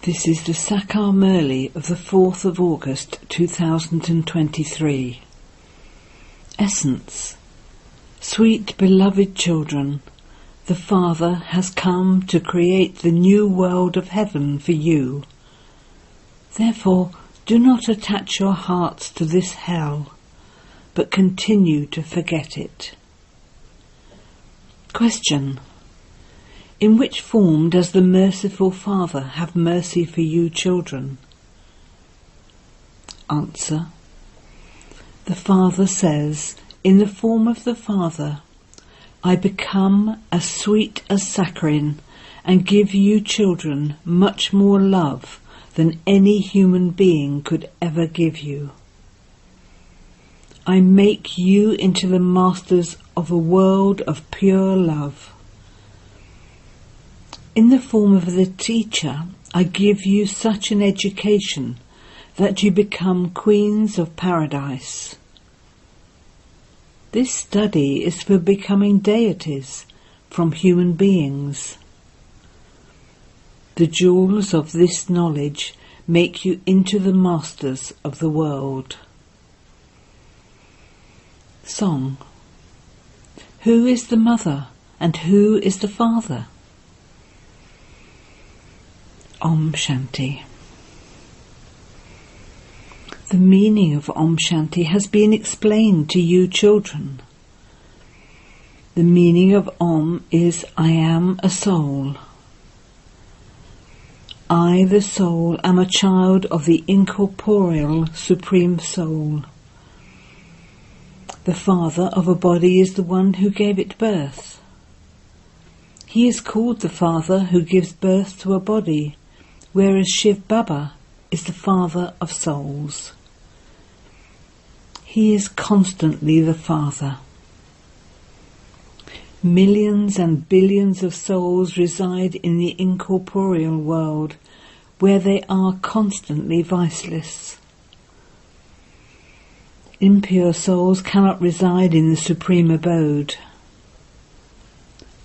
This is the Sakar MURLI of the 4th of August 2023. Essence. Sweet beloved children, the Father has come to create the new world of heaven for you. Therefore, do not attach your hearts to this hell, but continue to forget it. Question. In which form does the merciful Father have mercy for you children? Answer. The Father says, in the form of the Father, I become as sweet as saccharin and give you children much more love than any human being could ever give you. I make you into the masters of a world of pure love. In the form of the teacher, I give you such an education that you become queens of paradise. This study is for becoming deities from human beings. The jewels of this knowledge make you into the masters of the world. Song. Who is the mother and who is the father? Om Shanti. The meaning of Om Shanti has been explained to you children. The meaning of Om is I am a soul. I, the soul, am a child of the incorporeal Supreme Soul. The father of a body is the one who gave it birth. He is called the father who gives birth to a body, whereas Shiv Baba is the father of souls. He is constantly the Father. Millions and billions of souls reside in the incorporeal world, where they are constantly viceless. Impure souls cannot reside in the supreme abode.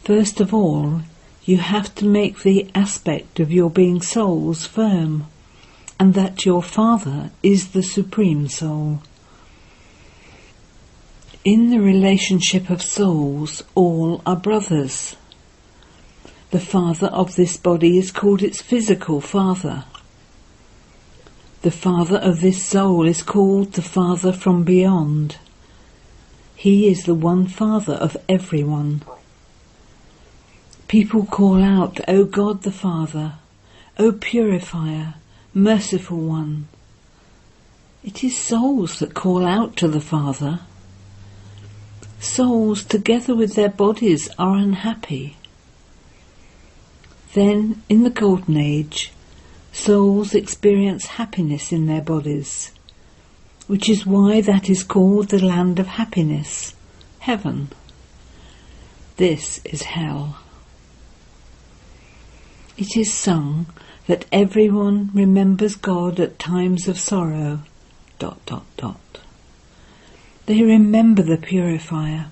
First of all, you have to make the aspect of your being souls firm, and that your Father is the Supreme Soul. In the relationship of souls, all are brothers. The father of this body is called its physical father. The father of this soul is called the Father from beyond. He is the one Father of everyone. People call out, O God the Father, O Purifier, Merciful One. It is souls that call out to the Father. Souls, together with their bodies, are unhappy. Then, in the Golden Age, souls experience happiness in their bodies, which is why that is called the land of happiness, heaven. This is hell. It is sung that everyone remembers God at times of sorrow, ... They remember the Purifier.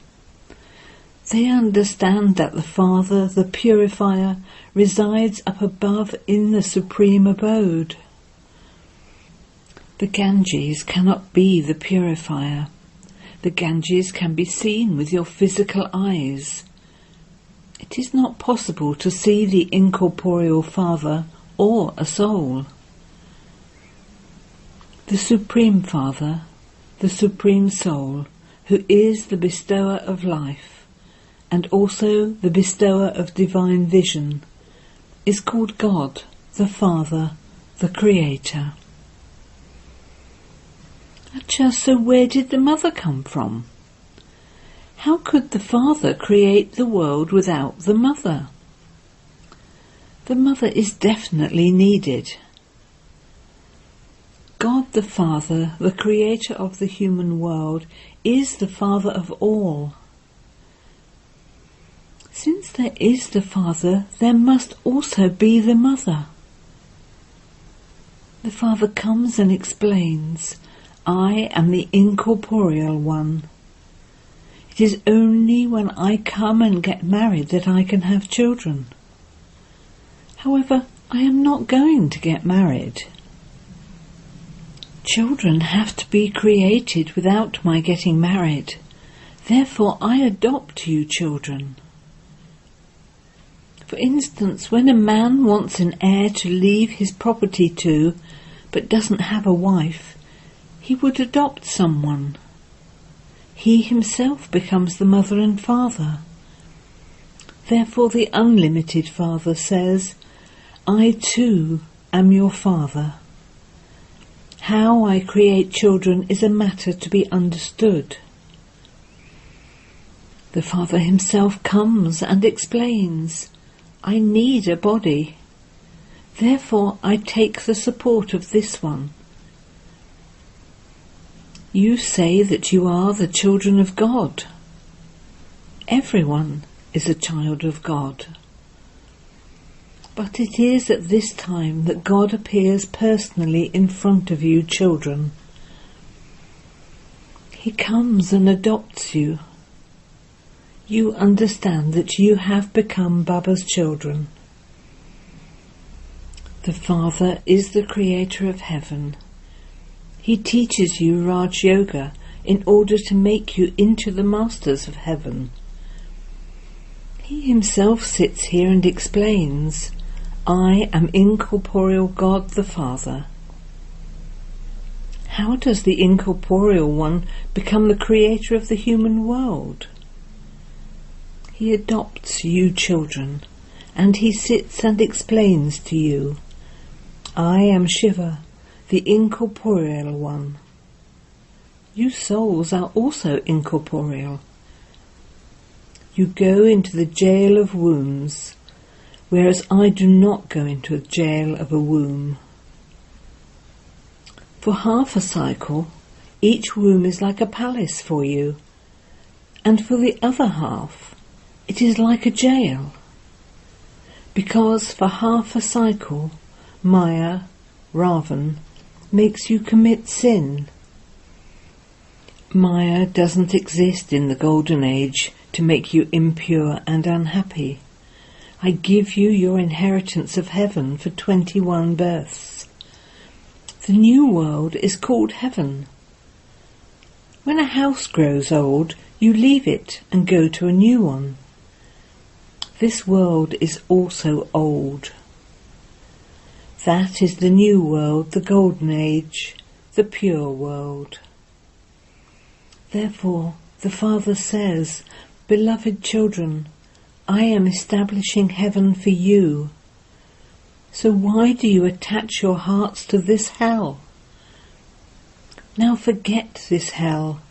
They understand that the Father, the Purifier, resides up above in the supreme abode. The Ganges cannot be the Purifier. The Ganges can be seen with your physical eyes. It is not possible to see the incorporeal Father or a soul. The Supreme Father, the Supreme Soul, who is the bestower of life, and also the bestower of divine vision, is called God, the Father, the Creator. Acha, so where did the mother come from? How could the Father create the world without the mother? The mother is definitely needed. God the Father, the creator of the human world, is the Father of all. Since there is the Father, there must also be the Mother. The Father comes and explains, I am the incorporeal one. It is only when I come and get married that I can have children. However, I am not going to get married. Children have to be created without my getting married. Therefore I adopt you children. For instance, when a man wants an heir to leave his property to, but doesn't have a wife, he would adopt someone. He himself becomes the mother and father. Therefore the unlimited Father says, I too am your Father. How I create children is a matter to be understood. The Father himself comes and explains, I need a body. Therefore I take the support of this one. You say that you are the children of God. Everyone is a child of God. But it is at this time that God appears personally in front of you children. He comes and adopts you. You understand that you have become Baba's children. The Father is the creator of heaven. He teaches you Raj Yoga in order to make you into the masters of heaven. He himself sits here and explains, I am incorporeal God the Father. How does the incorporeal one become the creator of the human world? He adopts you children, and he sits and explains to you, I am Shiva, the incorporeal one. You souls are also incorporeal. You go into the jail of wombs, whereas I do not go into the jail of a womb. For half a cycle, each womb is like a palace for you, and for the other half, it is like a jail. Because for half a cycle, Maya, Ravan, makes you commit sin. Maya doesn't exist in the Golden Age to make you impure and unhappy. I give you your inheritance of heaven for 21 births. The new world is called heaven. When a house grows old, you leave it and go to a new one. This world is also old. That is the new world, the Golden Age, the pure world. Therefore, the Father says, Beloved children, I am establishing heaven for you. So why do you attach your hearts to this hell? Now forget this hell.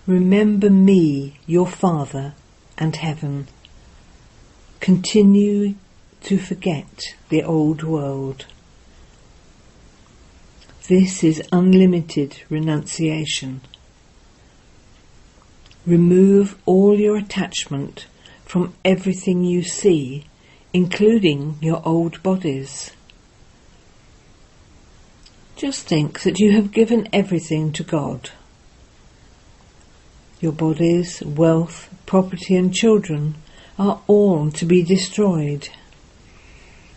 Remember me, your Father, and heaven. Continue to forget the old world. This is unlimited renunciation. Remove all your attachment from everything you see, including your old bodies. Just think that you have given everything to God. Your bodies, wealth, property and children are all to be destroyed.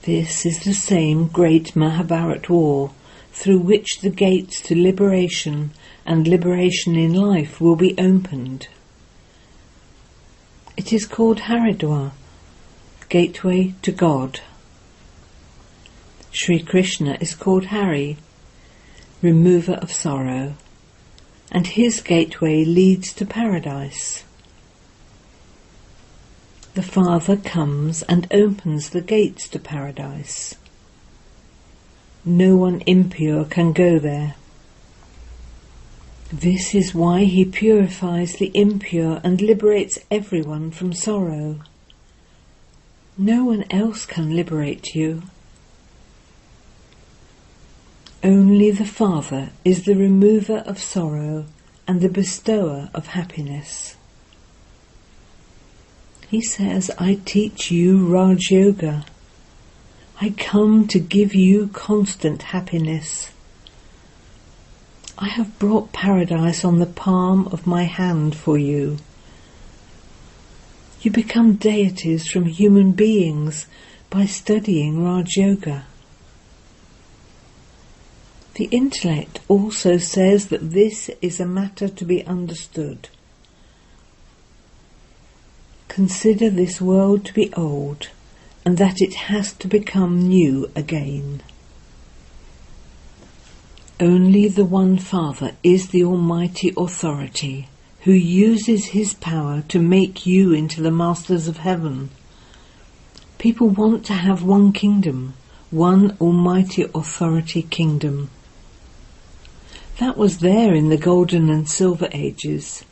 This is the same great Mahabharat war through which the gates to liberation and liberation in life will be opened. It is called Haridwar, gateway to God. Sri Krishna is called Hari, remover of sorrow, and his gateway leads to paradise. The Father comes and opens the gates to paradise. No one impure can go there. This is why he purifies the impure and liberates everyone from sorrow. No one else can liberate you. Only the Father is the remover of sorrow and the bestower of happiness. He says, I teach you Raj Yoga. I come to give you constant happiness. I have brought paradise on the palm of my hand for you. You become deities from human beings by studying Raj Yoga. The intellect also says that this is a matter to be understood. Consider this world to be old, and that it has to become new again. Only the one Father is the Almighty Authority, who uses his power to make you into the masters of heaven. People want to have one kingdom, one Almighty Authority kingdom. That was there in the Golden and Silver Ages,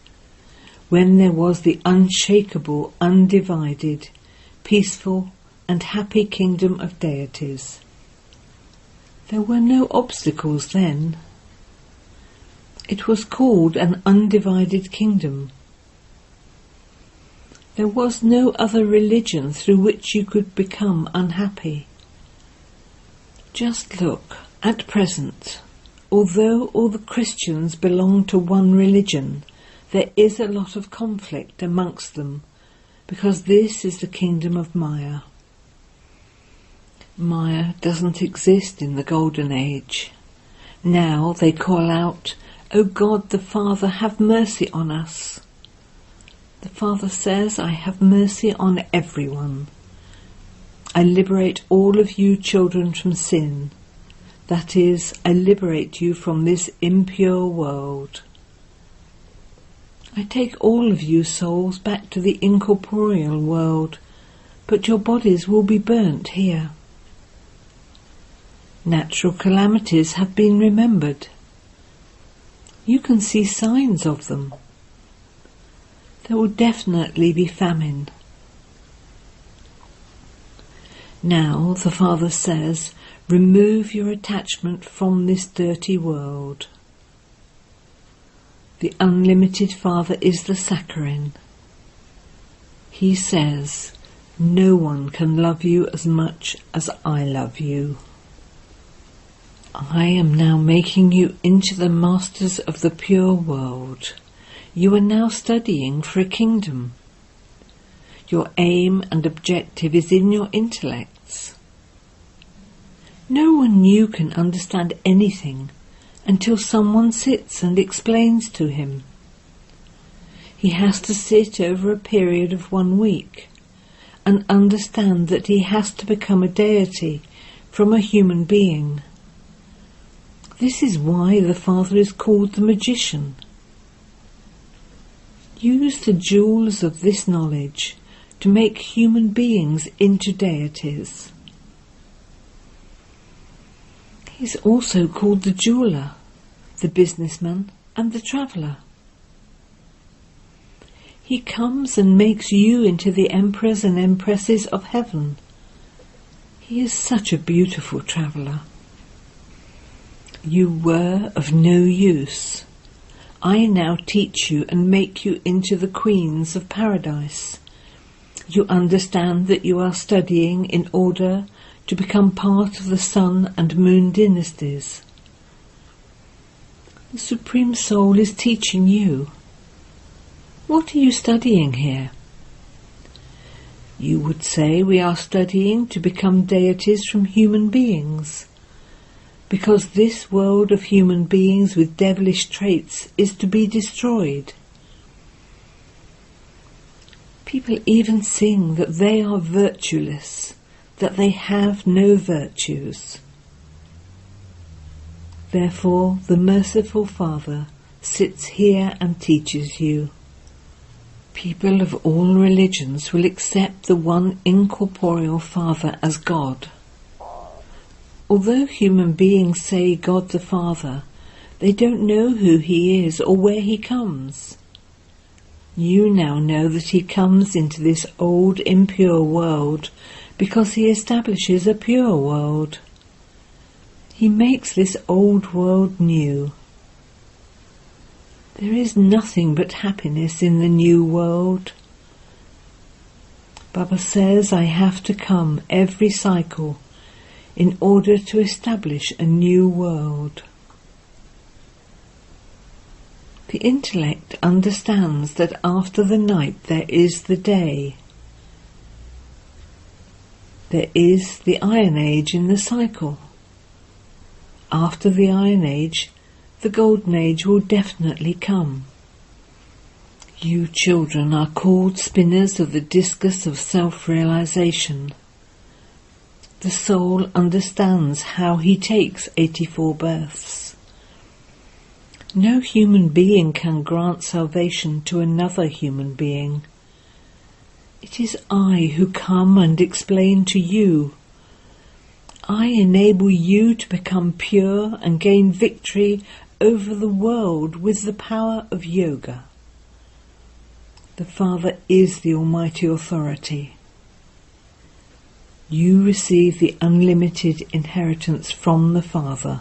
when there was the unshakable, undivided, peaceful and happy kingdom of deities. There were no obstacles then. It was called an undivided kingdom. There was no other religion through which you could become unhappy. Just look, at present, although all the Christians belong to one religion, there is a lot of conflict amongst them, because this is the kingdom of Maya. Maya doesn't exist in the Golden Age. Now they call out, "O God the Father, have mercy on us." The Father says, "I have mercy on everyone. I liberate all of you children from sin. That is, I liberate you from this impure world. I take all of you souls back to the incorporeal world, but your bodies will be burnt here. Natural calamities have been remembered. You can see signs of them. There will definitely be famine. Now, the Father says, remove your attachment from this dirty world. The unlimited Father is the Sakharin. He says, no one can love you as much as I love you. I am now making you into the masters of the pure world. You are now studying for a kingdom. Your aim and objective is in your intellects. No one new can understand anything until someone sits and explains to him. He has to sit over a period of 1 week and understand that he has to become a deity from a human being. This is why the Father is called the magician. Use the jewels of this knowledge to make human beings into deities. He is also called the jeweler, the businessman and the traveller. He comes and makes you into the emperors and empresses of heaven. He is such a beautiful traveller. You were of no use. I now teach you and make you into the queens of paradise. You understand that you are studying in order to become part of the sun and moon dynasties. The Supreme Soul is teaching you. What are you studying here? You would say we are studying to become deities from human beings, because this world of human beings with devilish traits is to be destroyed. People even sing that they are virtueless, that they have no virtues. Therefore, the merciful Father sits here and teaches you. People of all religions will accept the one incorporeal Father as God. Although human beings say God the Father, they don't know who he is or where he comes. You now know that he comes into this old impure world because he establishes a pure world. He makes this old world new. There is nothing but happiness in the new world. Baba says I have to come every cycle in order to establish a new world. The intellect understands that after the night there is the day. There is the Iron Age in the cycle. After the Iron Age, the Golden Age will definitely come. You children are called spinners of the discus of self-realization. The soul understands how he takes 84 births. No human being can grant salvation to another human being. It is I who come and explain to you. I enable you to become pure and gain victory over the world with the power of yoga. The Father is the Almighty Authority. You receive the unlimited inheritance from the Father.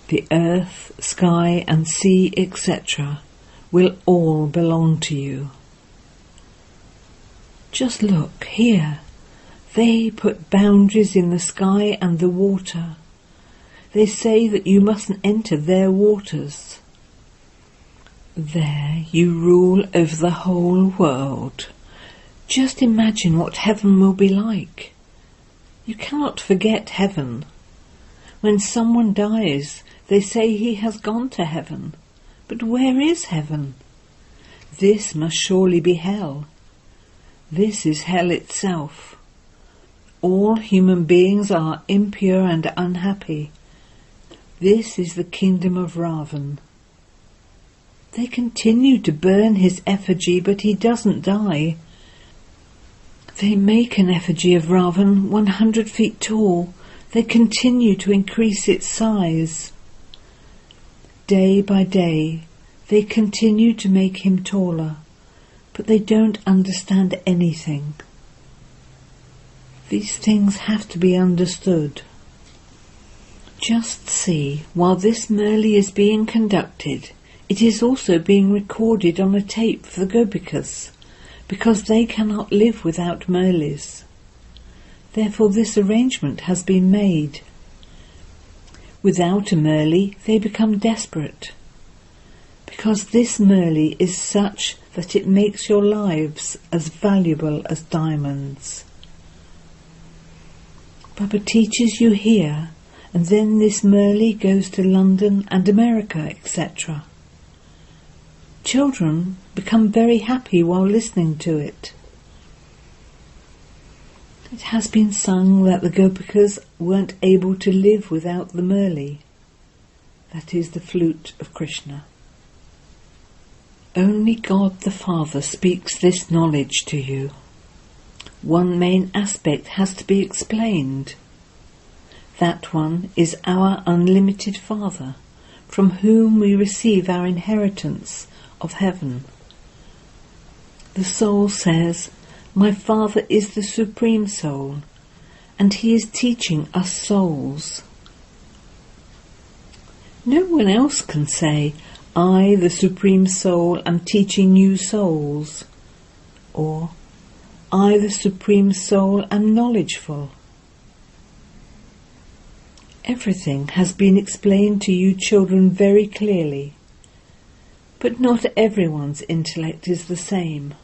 The earth, sky and sea, etc. will all belong to you. Just look here. They put boundaries in the sky and the water. They say that you mustn't enter their waters. There you rule over the whole world. Just imagine what heaven will be like. You cannot forget heaven. When someone dies, they say he has gone to heaven. But where is heaven? This must surely be hell. This is hell itself. All human beings are impure and unhappy. This is the kingdom of Ravan. They continue to burn his effigy, but he doesn't die. They make an effigy of Ravan 100 feet tall. They continue to increase its size. Day by day, they continue to make him taller, but they don't understand anything. These things have to be understood. Just see, while this MURLI is being conducted, it is also being recorded on a tape for the Gopikas, because they cannot live without MURLIs. Therefore this arrangement has been made. Without a MURLI, they become desperate, because this MURLI is such that it makes your lives as valuable as diamonds. Baba teaches you here, and then this MURLI goes to London and America, etc. Children become very happy while listening to it. It has been sung that the Gopikas weren't able to live without the MURLI. That is the flute of Krishna. Only God the Father speaks this knowledge to you. One main aspect has to be explained. That one is our unlimited Father, from whom we receive our inheritance of heaven. The soul says, "My Father is the Supreme Soul, and he is teaching us souls." No one else can say, "I, the Supreme Soul, am teaching you souls," or "I, the Supreme Soul, am knowledgeful." Everything has been explained to you children very clearly, but not everyone's intellect is the same.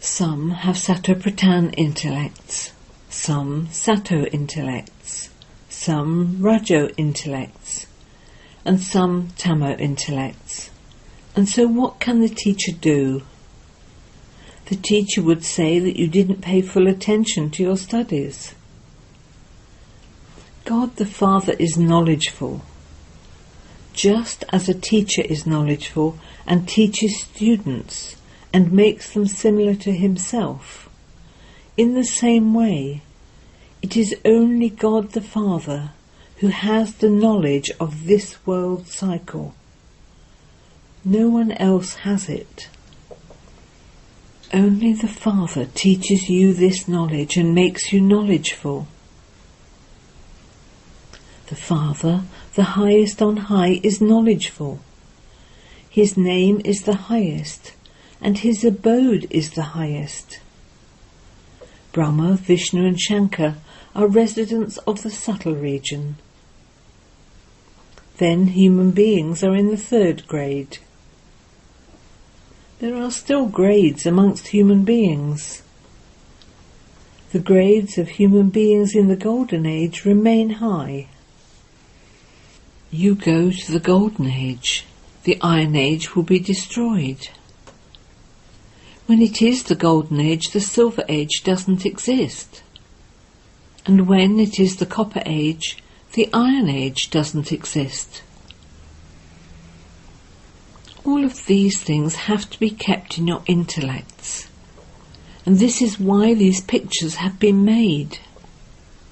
Some have Sattva-Pradhan intellects, some Sattva intellects, some Rajo intellects, and some Tamo intellects. And so what can the teacher do? The teacher would say that you didn't pay full attention to your studies. God the Father is knowledgeful, just as a teacher is knowledgeful and teaches students and makes them similar to himself. In the same way, it is only God the Father who has the knowledge of this world cycle. No one else has it. Only the Father teaches you this knowledge and makes you knowledgeful. The Father, the highest on high, is knowledgeful. His name is the highest, and his abode is the highest. Brahma, Vishnu and Shankar are residents of the subtle region. Then human beings are in the third grade. There are still grades amongst human beings. The grades of human beings in the Golden Age remain high. You go to the Golden Age. The Iron Age will be destroyed. When it is the Golden Age, the Silver Age doesn't exist. And when it is the Copper Age, the Iron Age doesn't exist. All of these things have to be kept in your intellects. And this is why these pictures have been made.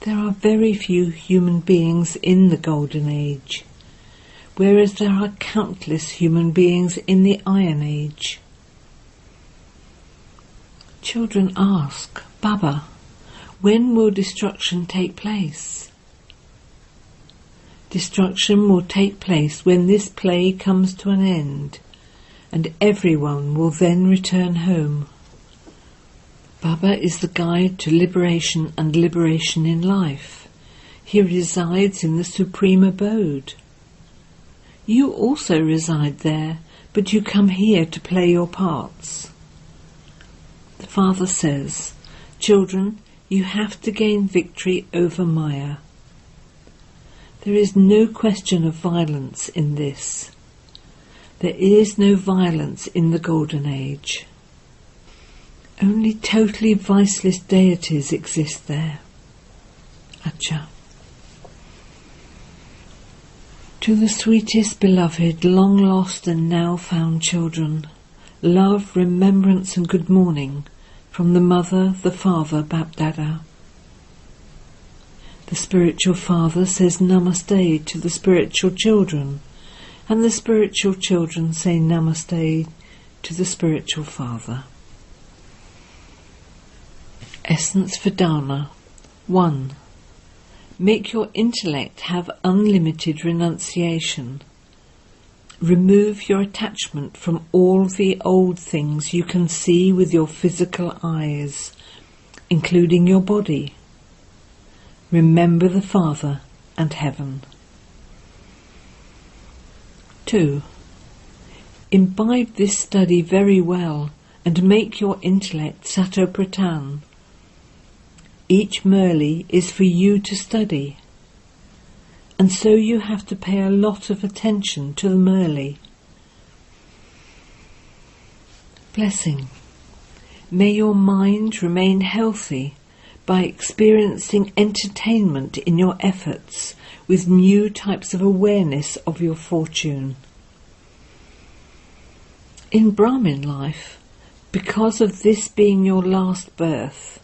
There are very few human beings in the Golden Age, whereas there are countless human beings in the Iron Age. Children ask, Baba, when will destruction take place? Destruction will take place when this play comes to an end, and everyone will then return home. Baba is the guide to liberation and liberation in life. He resides in the supreme abode. You also reside there, but you come here to play your parts. The Father says, children, you have to gain victory over Maya. There is no question of violence in this. There is no violence in the Golden Age. Only totally viceless deities exist there. Acha. To the sweetest beloved, long lost and now found children, love, remembrance and good morning from the Mother, the Father, Bapdada. The spiritual father says Namaste to the spiritual children, and the spiritual children say Namaste to the spiritual father. Essence for Dharma. 1. Make your intellect have unlimited renunciation. Remove your attachment from all the old things you can see with your physical eyes, including your body. Remember the Father and heaven. 2. Imbibe this study very well and make your intellect Satopratan. Each MURLI is for you to study, and so you have to pay a lot of attention to the MURLI. Blessing. May your mind remain healthy by experiencing entertainment in your efforts with new types of awareness of your fortune. In Brahmin life, because of this being your last birth,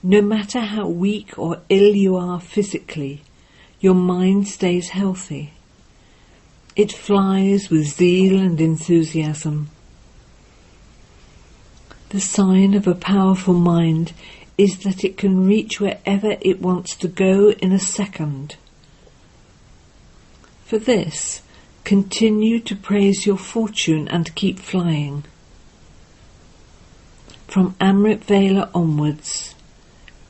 no matter how weak or ill you are physically, your mind stays healthy. It flies with zeal and enthusiasm. The sign of a powerful mind is that it can reach wherever it wants to go in a second. For this, continue to praise your fortune and keep flying. From Amrit Vela onwards,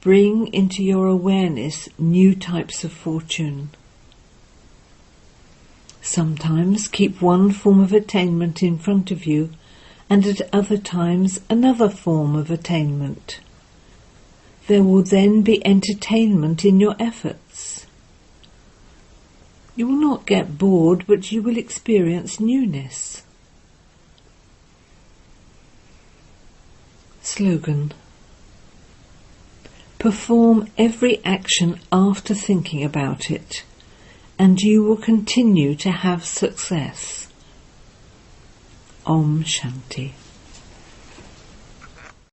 bring into your awareness new types of fortune. Sometimes keep one form of attainment in front of you, and at other times another form of attainment. There will then be entertainment in your efforts. You will not get bored, but you will experience newness. Slogan. Perform every action after thinking about it, and you will continue to have success. Om Shanti.